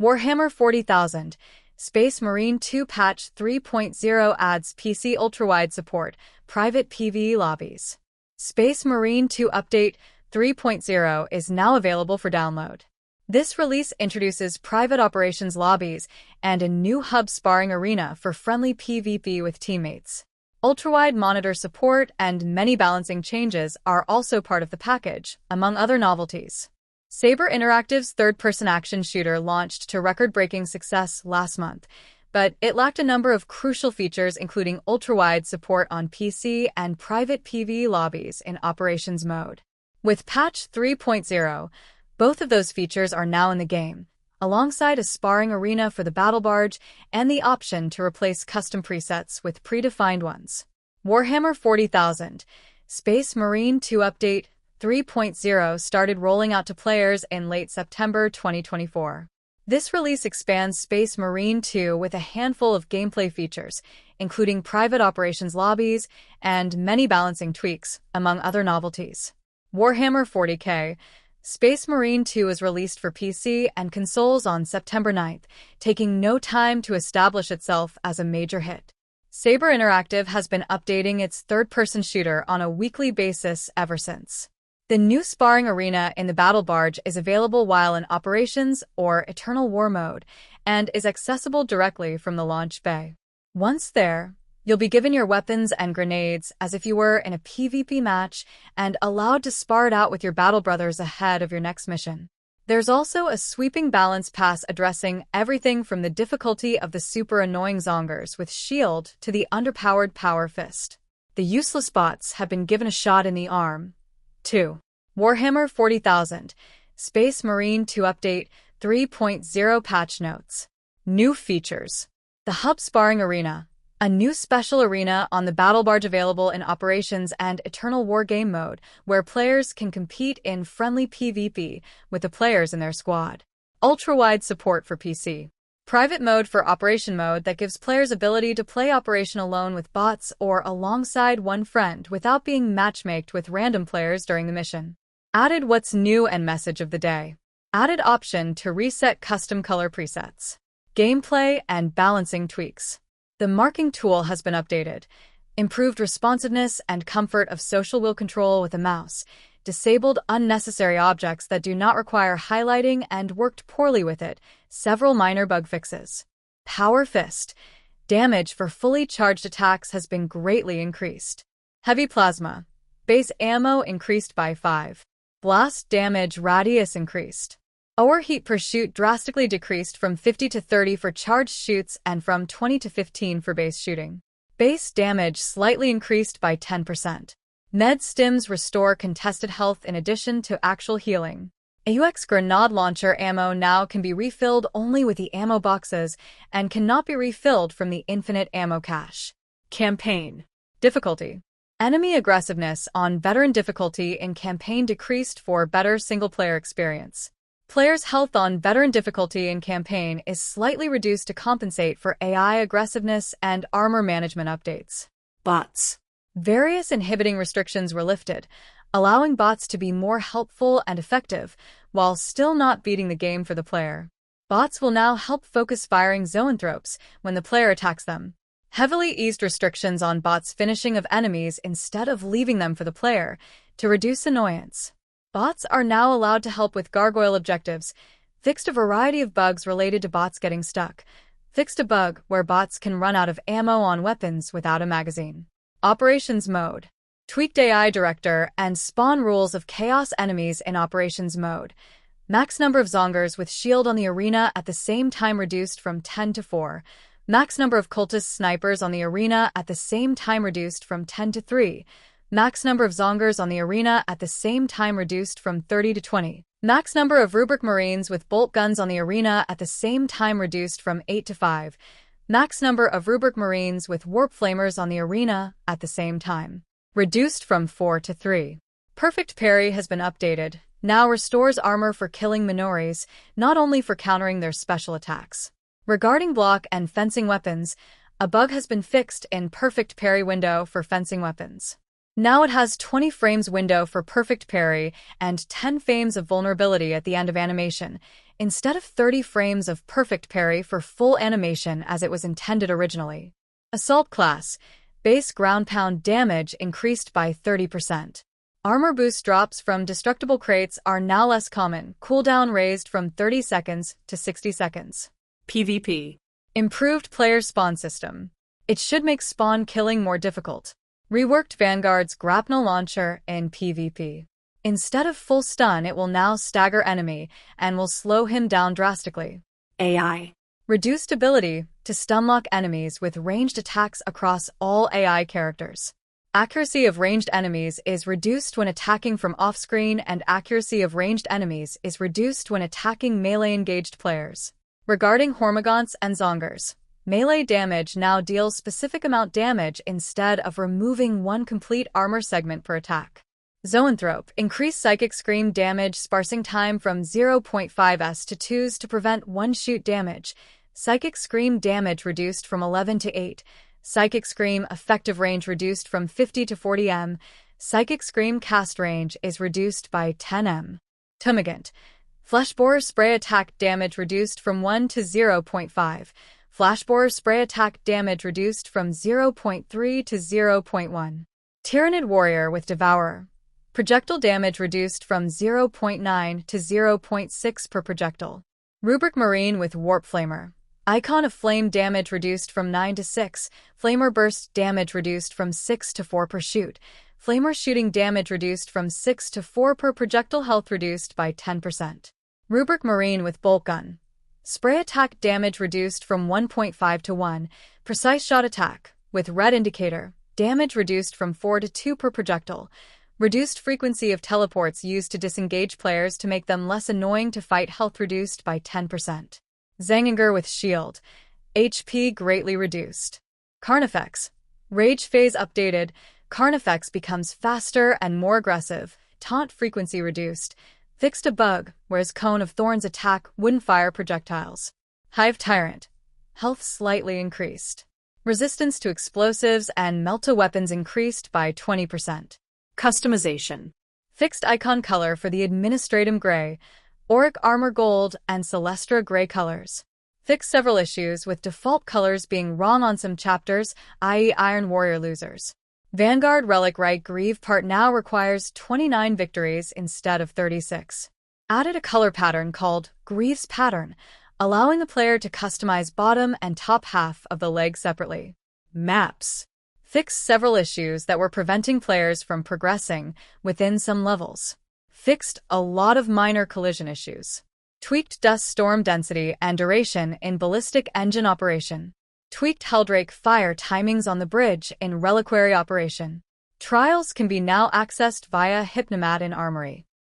Warhammer 40,000 Space Marine 2 Patch 3.0 adds PC Ultrawide support, private PvE lobbies. Space Marine 2 Update 3.0 is now available for download. This release introduces private operations lobbies and a new Hub Sparring Arena for friendly PvP with teammates. Ultrawide monitor support and many balancing changes are also part of the package, among other novelties. Saber Interactive's third-person action shooter launched to record-breaking success last month, but it lacked a number of crucial features including ultra-wide support on PC and private PvE lobbies in operations mode. With patch 3.0, both of those features are now in the game, alongside a sparring arena for the Battlebarge and the option to replace custom presets with predefined ones. Warhammer 40,000 Space Marine 2 Update 3.0 started rolling out to players in late September 2024. This release expands Space Marine 2 with a handful of gameplay features, including private operations lobbies and many balancing tweaks, among other novelties. Warhammer 40K Space Marine 2 is released for PC and consoles on September 9th, taking no time to establish itself as a major hit. Saber Interactive has been updating its third-person shooter on a weekly basis ever since. The new sparring arena in the Battlebarge is available while in Operations or Eternal War mode and is accessible directly from the launch bay. Once there, you'll be given your weapons and grenades as if you were in a PvP match and allowed to spar it out with your battle brothers ahead of your next mission. There's also a sweeping balance pass addressing everything from the difficulty of the super annoying Zongers with shield to the underpowered power fist. The useless bots have been given a shot in the arm. 2. Warhammer 40,000 Space Marine 2 Update 3.0 Patch Notes. New features. The Hub Sparring Arena, a new special arena on the Battlebarge available in Operations and Eternal War game mode, where players can compete in friendly PvP with the players in their squad. Ultra-wide support for PC. Private mode for Operation mode that gives players ability to play Operation alone with bots or alongside one friend without being matchmaked with random players during the mission. Added What's New and Message of the Day. Added option to reset custom color presets. Gameplay and balancing tweaks. The marking tool has been updated. Improved responsiveness and comfort of social wheel control with a mouse. Disabled unnecessary objects that do not require highlighting and worked poorly with it. Several minor bug fixes. Power Fist. Damage for fully charged attacks has been greatly increased. Heavy Plasma. Base ammo increased by 5. Blast damage radius increased. Overheat per shoot drastically decreased from 50 to 30 for charged shoots and from 20 to 15 for base shooting. Base damage slightly increased by 10%. Med stims restore contested health in addition to actual healing. AUX grenade launcher ammo now can be refilled only with the ammo boxes and cannot be refilled from the infinite ammo cache. Campaign. Difficulty. Enemy aggressiveness on veteran difficulty in campaign decreased for better single-player experience. Players' health on veteran difficulty in campaign is slightly reduced to compensate for AI aggressiveness and armor management updates. Bots. Various inhibiting restrictions were lifted, allowing bots to be more helpful and effective, while still not beating the game for the player. Bots will now help focus firing zoanthropes when the player attacks them. Heavily eased restrictions on bots' finishing of enemies instead of leaving them for the player, to reduce annoyance. Bots are now allowed to help with gargoyle objectives. Fixed a variety of bugs related to bots getting stuck. Fixed a bug where bots can run out of ammo on weapons without a magazine. Operations mode. Tweaked AI director and spawn rules of chaos enemies in Operations mode. Max number of Zongers with shield on the arena at the same time reduced from 10 to 4. Max number of cultist snipers on the arena at the same time reduced from 10 to 3. Max number of Zongers on the arena at the same time reduced from 30 to 20. Max number of rubric marines with bolt guns on the arena at the same time reduced from 8 to 5. Max number of rubric marines with warp flamers on the arena at the same time reduced from 4 to 3. Perfect Parry has been updated. Now restores armor for killing Minoris, not only for countering their special attacks. Regarding block and fencing weapons, a bug has been fixed in Perfect Parry window for fencing weapons. Now it has 20 frames window for perfect parry and 10 frames of vulnerability at the end of animation, instead of 30 frames of perfect parry for full animation as it was intended originally. Assault class. Base ground pound damage increased by 30%. Armor boost drops from destructible crates are now less common, cooldown raised from 30 seconds to 60 seconds. PvP. Improved player spawn system. It should make spawn killing more difficult. Reworked Vanguard's grapnel launcher in PvP. Instead of full stun, it will now stagger enemy and will slow him down drastically. AI. Reduced ability to stunlock enemies with ranged attacks across all AI characters. Accuracy of ranged enemies is reduced when attacking from off-screen, and accuracy of ranged enemies is reduced when attacking melee-engaged players. Regarding Hormagaunts and Zongers, melee damage now deals specific amount damage instead of removing one complete armor segment per attack. Zoanthrope increased psychic scream damage sparsing time from 0.5s to 2s to prevent one-shoot damage. Psychic scream damage reduced from 11 to 8. Psychic Scream effective range reduced from 50 to 40 m. Psychic Scream cast range is reduced by 10 m. Tumigant. Fleshborer spray attack damage reduced from 1 to 0.5. Flashborer spray attack damage reduced from 0.3 to 0.1. Tyrannid Warrior with Devourer. Projectile damage reduced from 0.9 to 0.6 per projectile. Rubric Marine with Warp Flamer. Icon of Flame damage reduced from 9 to 6, Flamer burst damage reduced from 6 to 4 per shoot, Flamer shooting damage reduced from 6 to 4 per projectile, health reduced by 10%. Rubric Marine with Bolt Gun. Spray attack damage reduced from 1.5 to 1, Precise Shot attack, with red indicator, damage reduced from 4 to 2 per projectile, reduced frequency of teleports used to disengage players to make them less annoying to fight, health reduced by 10%. Zanginger with Shield. HP greatly reduced. Carnifex. Rage phase updated. Carnifex becomes faster and more aggressive. Taunt frequency reduced. Fixed a bug, whereas Cone of Thorns attack wouldn't fire projectiles. Hive Tyrant. Health slightly increased. Resistance to explosives and melta weapons increased by 20%. Customization. Fixed icon color for the Administratum Gray, Auric Armor Gold, and Celestra Gray colors. Fixed several issues with default colors being wrong on some chapters, i.e. Iron Warrior losers. Vanguard Relic Right Grieve part now requires 29 victories instead of 36. Added a color pattern called Grieve's Pattern, allowing the player to customize bottom and top half of the leg separately. Maps. Fixed several issues that were preventing players from progressing within some levels. Fixed a lot of minor collision issues. Tweaked dust storm density and duration in ballistic engine operation. Tweaked Helldrake fire timings on the bridge in reliquary operation. Trials can be now accessed via Hypnomat in Armory.